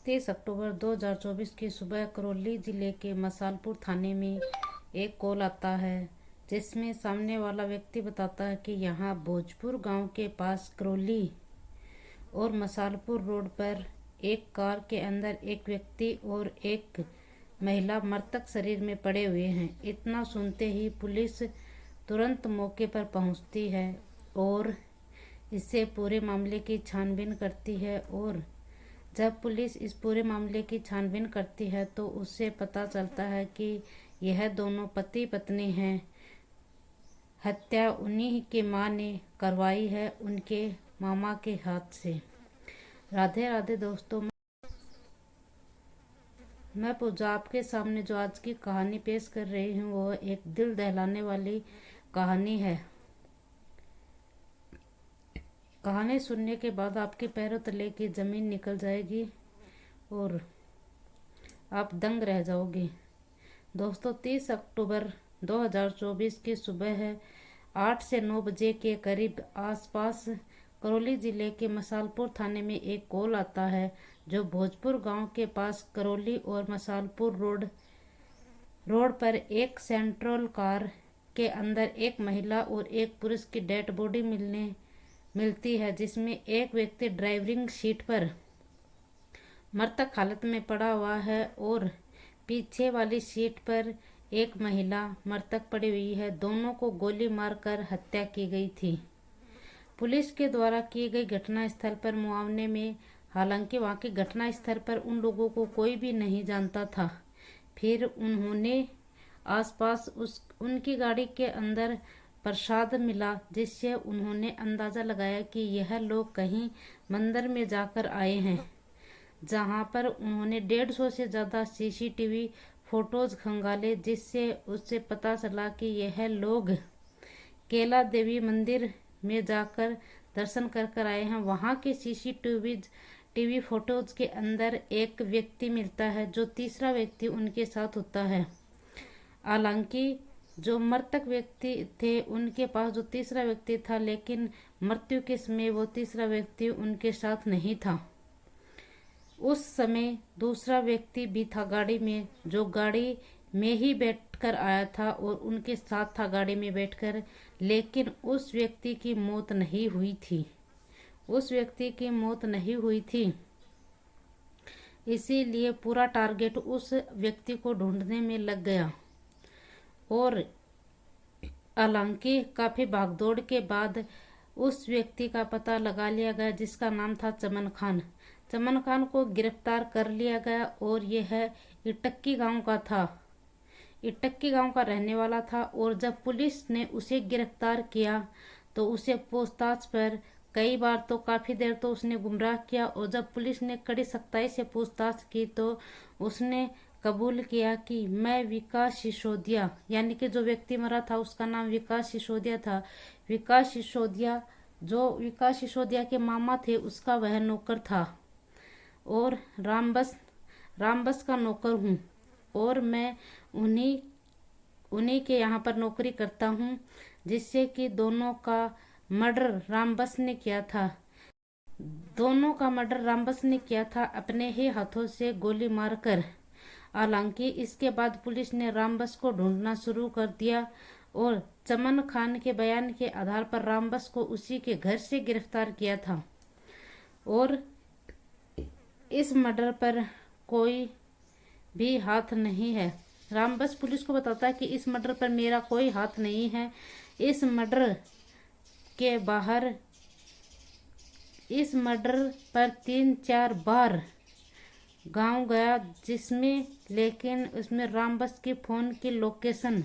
30 अक्टूबर 2024 की सुबह करौली जिले के मसालपुर थाने में एक कॉल आता है जिसमें सामने वाला व्यक्ति बताता है कि यहाँ भोजपुर गांव के पास करौली और मसालपुर रोड पर एक कार के अंदर एक व्यक्ति और एक महिला मृतक शरीर में पड़े हुए हैं। इतना सुनते ही पुलिस तुरंत मौके पर पहुंचती है और इससे पूरे मामले की छानबीन करती है। और जब पुलिस इस पूरे मामले की छानबीन करती है तो उससे पता चलता है कि यह दोनों पति पत्नी हैं। हत्या उन्हीं के मां ने करवाई है, उनके मामा के हाथ से। राधे राधे दोस्तों, मैं पूजा आपके सामने जो आज की कहानी पेश कर रही हूँ वो एक दिल दहलाने वाली कहानी है। कहानी सुनने के बाद आपके पैरों तले की जमीन निकल जाएगी और आप दंग रह जाओगे। दोस्तों, 30 अक्टूबर 2024 की सुबह है 8 से 9 बजे के करीब आसपास करौली जिले के मसालपुर थाने में एक कॉल आता है जो भोजपुर गांव के पास करौली और मसालपुर रोड पर एक सेंट्रल कार के अंदर एक महिला और एक पुरुष की डेड बॉडी मिलती है, जिसमें एक व्यक्ति ड्राइविंग सीट पर मृतक हालत में पड़ा हुआ है और पीछे वाली सीट पर एक महिला मृतक पड़ी हुई है। दोनों को गोली मारकर हत्या की गई थी। पुलिस के द्वारा की गई घटना स्थल पर मुआवने में, हालांकि वहां के घटना स्थल पर उन लोगों को कोई भी नहीं जानता था। फिर उन्होंने आसपास उनकी गाड़ी के अंदर प्रसाद मिला, जिससे उन्होंने अंदाजा लगाया कि यह लोग कहीं मंदिर में जाकर आए हैं, जहां पर उन्होंने 150 से ज़्यादा सीसीटीवी फोटोज खंगाले, जिससे उससे पता चला कि यह लोग केला देवी मंदिर में जाकर दर्शन कर आए हैं। वहां के सीसीटीवी फोटोज के अंदर एक व्यक्ति मिलता है जो तीसरा व्यक्ति उनके साथ होता है। हालांकि जो मृतक व्यक्ति थे उनके पास जो तीसरा व्यक्ति था, लेकिन मृत्यु के समय वो तीसरा व्यक्ति उनके साथ नहीं था। उस समय दूसरा व्यक्ति भी था गाड़ी में, जो गाड़ी में ही बैठकर आया था और उनके साथ था गाड़ी में बैठकर, लेकिन उस व्यक्ति की मौत नहीं हुई थी। उस व्यक्ति की मौत नहीं हुई थी, इसीलिए पूरा टारगेट उस व्यक्ति को ढूंढने में लग गया। और हालांकि काफी भागदौड़ के बाद उस व्यक्ति का पता लगा लिया गया, जिसका नाम था चमन खान। चमन खान को गिरफ्तार कर लिया गया और यह इटक्की गांव का था, इटक्की गांव का रहने वाला था। और जब पुलिस ने उसे गिरफ्तार किया तो उसे पूछताछ पर कई बार तो काफी देर तो उसने गुमराह किया, और जब पुलिस ने कड़ी सख्ताई से पूछताछ की तो उसने कबूल किया कि मैं विकास सिसोदिया, यानी कि जो व्यक्ति मरा था उसका नाम विकास सिसोदिया था। विकास सिसोदिया, जो विकास सिसोदिया के मामा थे, उसका वह नौकर था और रामबस का नौकर हूँ और मैं उन्हीं के यहाँ पर नौकरी करता हूँ, जिससे कि दोनों का मर्डर रामबस ने किया था। दोनों का मर्डर रामबस ने किया था अपने ही हाथों से गोली मारकर। हालांकि इसके बाद पुलिस ने रामबस को ढूंढना शुरू कर दिया और चमन खान के बयान के आधार पर रामबस को उसी के घर से गिरफ्तार किया था। और इस मर्डर पर कोई भी हाथ नहीं है। रामबस पुलिस को बताता है कि इस मर्डर पर मेरा कोई हाथ नहीं है। इस मर्डर के बाहर, इस मर्डर पर 3-4 बार गांव गया, जिसमें लेकिन उसमें रामबस की फोन की लोकेशन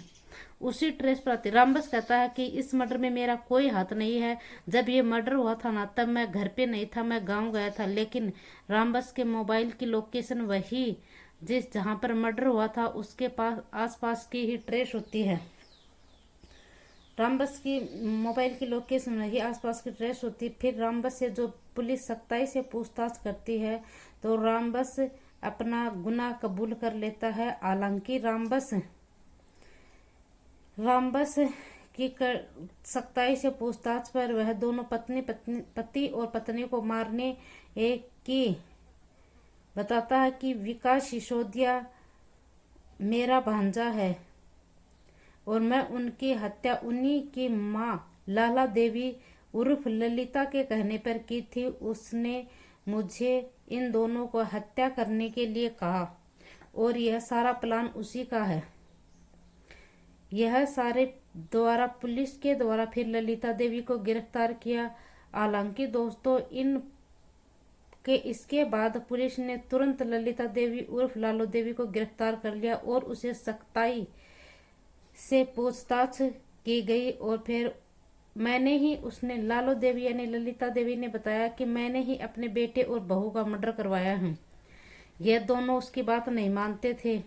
उसी ट्रेस पर आती। रामबस कहता है कि इस मर्डर में मेरा कोई हाथ नहीं है, जब ये मर्डर हुआ था ना तब मैं घर पे नहीं था, मैं गांव गया था। लेकिन रामबस के मोबाइल की लोकेशन वही जहां पर मर्डर हुआ था उसके पास आसपास की ही ट्रेस होती है। रामबस की मोबाइल की लोकेशन वही आसपास की ट्रेस होती। फिर रामबस से जो पुलिस सख्ताई से पूछताछ करती है तो रामबस अपना गुनाह कबूल कर लेता है। हालांकि रामबस की सख्ताई से पूछताछ पर वह दोनों पति और पत्नी को मारने की बताता है कि विकास सिसोदिया मेरा भांजा है और मैं उनकी हत्या उन्हीं की माँ लाला देवी उर्फ ललिता के कहने पर की थी। उसने मुझे इन दोनों को हत्या करने के लिए कहा और यह सारा प्लान उसी का है। यह सारे द्वारा पुलिस के द्वारा फिर ललिता देवी को गिरफ्तार किया। हालांकि दोस्तों इसके बाद पुलिस ने तुरंत ललिता देवी उर्फ लालू देवी को गिरफ्तार कर लिया और उसे सख्ताई से पूछताछ की गई और फिर उसने लालू देवी यानी ललिता देवी ने बताया कि मैंने ही अपने बेटे और बहू का मर्डर करवाया है। यह दोनों उसकी बात नहीं मानते थे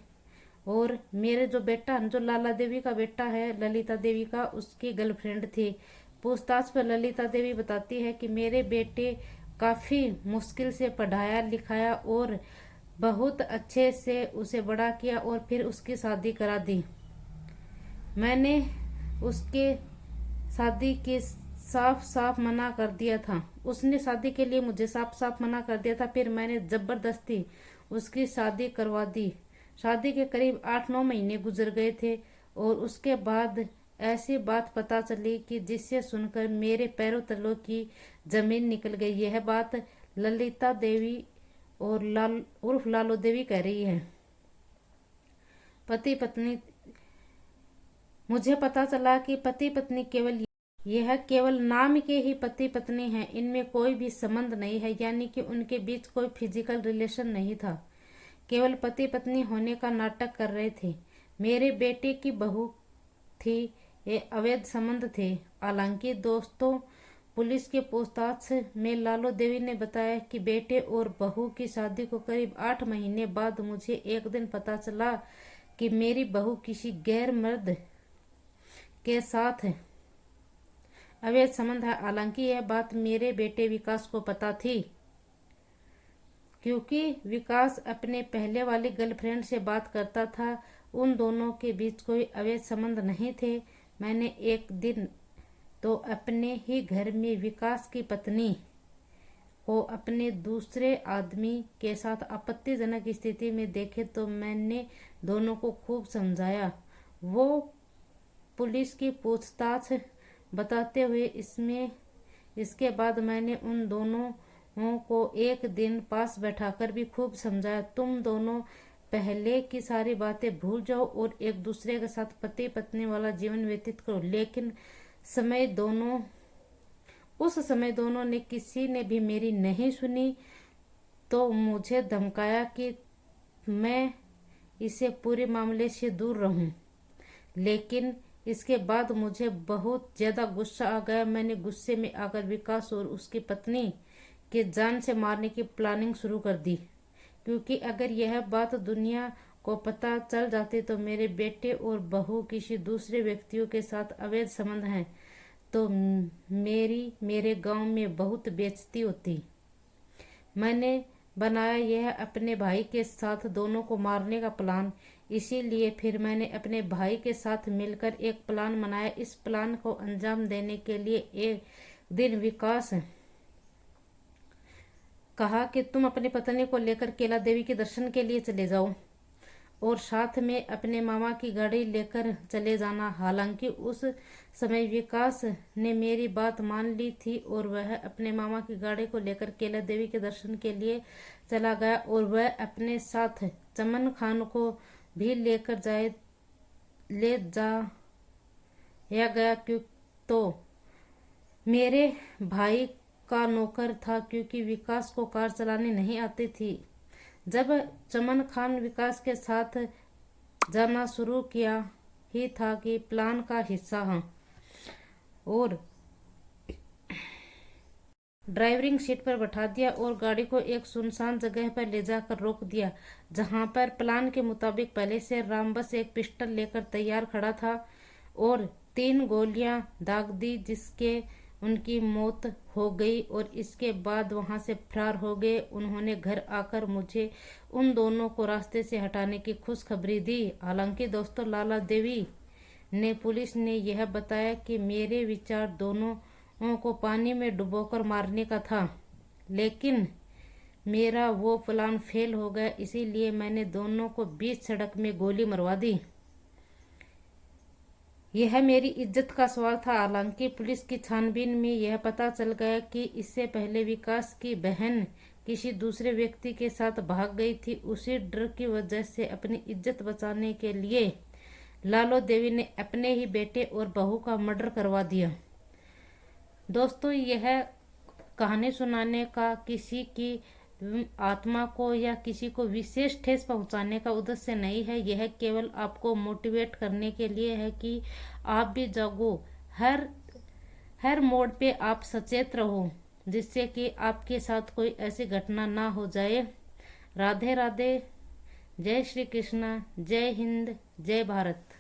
और मेरे जो लाला देवी का बेटा है ललिता देवी का, उसकी गर्लफ्रेंड थी। पूछताछ पर ललिता देवी बताती है कि मेरे बेटे काफी मुश्किल से पढ़ाया लिखाया और बहुत अच्छे से उसे बड़ा किया और फिर उसकी शादी करा दी। मैंने उसके शादी के साफ साफ मना कर दिया था। उसने शादी के लिए मुझे साफ साफ मना कर दिया था। फिर मैंने जबरदस्ती उसकी शादी करवा दी। शादी के करीब 8-9 महीने गुजर गए थे और उसके बाद ऐसी बात पता चली कि जिसे सुनकर मेरे पैरों तलों की जमीन निकल गई। यह बात ललिता देवी और उर्फ लालू देवी कह रही है। पति पत्नी मुझे पता चला कि पति पत्नी केवल नाम के ही पति पत्नी हैं। इनमें कोई भी संबंध नहीं है, यानी कि उनके बीच कोई फिजिकल रिलेशन नहीं था। केवल पति पत्नी होने का नाटक कर रहे थे। मेरे बेटे की बहू थी, ये अवैध संबंध थे। हालांकि दोस्तों पुलिस के पूछताछ में लालू देवी ने बताया कि बेटे और बहू की शादी को करीब 8 महीने बाद मुझे एक दिन पता चला कि मेरी बहू किसी गैर मर्द के साथ अवैध संबंध है। हालांकि यह बात मेरे बेटे विकास को पता थी, क्योंकि विकास अपने पहले वाली गर्लफ्रेंड से बात करता था। उन दोनों के बीच कोई अवैध संबंध नहीं थे। मैंने एक दिन तो अपने ही घर में विकास की पत्नी को अपने दूसरे आदमी के साथ आपत्तिजनक स्थिति में देखे तो मैंने दोनों को खूब समझाया। वो पुलिस की पूछताछ बताते हुए इसके बाद मैंने उन दोनों को एक दिन पास बैठाकर भी खूब समझाया। तुम दोनों पहले की सारी बातें भूल जाओ और एक दूसरे के साथ पति पत्नी वाला जीवन व्यतीत करो। लेकिन उस समय दोनों ने किसी ने भी मेरी नहीं सुनी तो मुझे धमकाया कि मैं इसे पूरे मामले से दूर रहूं। लेकिन इसके बाद मुझे बहुत ज्यादा गुस्सा आ गया। मैंने गुस्से में आकर विकास और उसकी पत्नी के जान से मारने की प्लानिंग शुरू कर दी, क्योंकि अगर यह बात दुनिया को पता चल जाती तो मेरे बेटे और बहू किसी दूसरे व्यक्तियों के साथ अवैध संबंध हैं तो मेरे गांव में बहुत बेइज्जती होती। मैंने बनाया यह अपने भाई के साथ दोनों को मारने का प्लान। इसीलिए फिर मैंने अपने भाई के साथ मिलकर एक प्लान बनाया। इस प्लान को अंजाम देने के लिए एक दिन विकास कहा कि तुम अपनी पत्नी को लेकर केला देवी के दर्शन के लिए चले जाओ और साथ में अपने मामा की गाड़ी लेकर चले जाना। हालांकि उस समय विकास ने मेरी बात मान ली थी और वह अपने मामा की गाड़ी को लेकर केला देवी के दर्शन के लिए चला गया और वह अपने साथ चमन खान को भी ले जाया गया, तो मेरे भाई का नौकर था, क्योंकि विकास को कार चलाने नहीं आती थी। जब चमन खान विकास के साथ जाना शुरू किया ही था कि प्लान का हिस्सा हाँ और ड्राइविंग सीट पर बैठा दिया और गाड़ी को एक सुनसान जगह पर ले जाकर रोक दिया, जहां पर प्लान के मुताबिक पहले से रामबस एक पिस्टल लेकर तैयार खड़ा था और 3 गोलियां दाग दी, जिसके उनकी मौत हो गई और इसके बाद वहां से फरार हो गए। उन्होंने घर आकर मुझे उन दोनों को रास्ते से हटाने की खुशखबरी दी। हालांकि दोस्तों लाला देवी ने पुलिस ने यह बताया कि मेरे विचार दोनों को पानी में डुबोकर मारने का था, लेकिन मेरा वो प्लान फेल हो गया, इसीलिए मैंने दोनों को बीच सड़क में गोली मरवा दी। यह मेरी इज्जत का सवाल था। हालांकि पुलिस की छानबीन में यह पता चल गया कि इससे पहले विकास की बहन किसी दूसरे व्यक्ति के साथ भाग गई थी। उसी डर की वजह से अपनी इज्जत बचाने के लिए लालो देवी ने अपने ही बेटे और बहू का मर्डर करवा दिया। दोस्तों, यह कहानी सुनाने का किसी की आत्मा को या किसी को विशेष ठेस पहुंचाने का उद्देश्य नहीं है। यह केवल आपको मोटिवेट करने के लिए है कि आप भी जागो, हर मोड़ पे आप सचेत रहो, जिससे कि आपके साथ कोई ऐसी घटना ना हो जाए। राधे राधे। जय श्री कृष्णा। जय हिंद। जय भारत।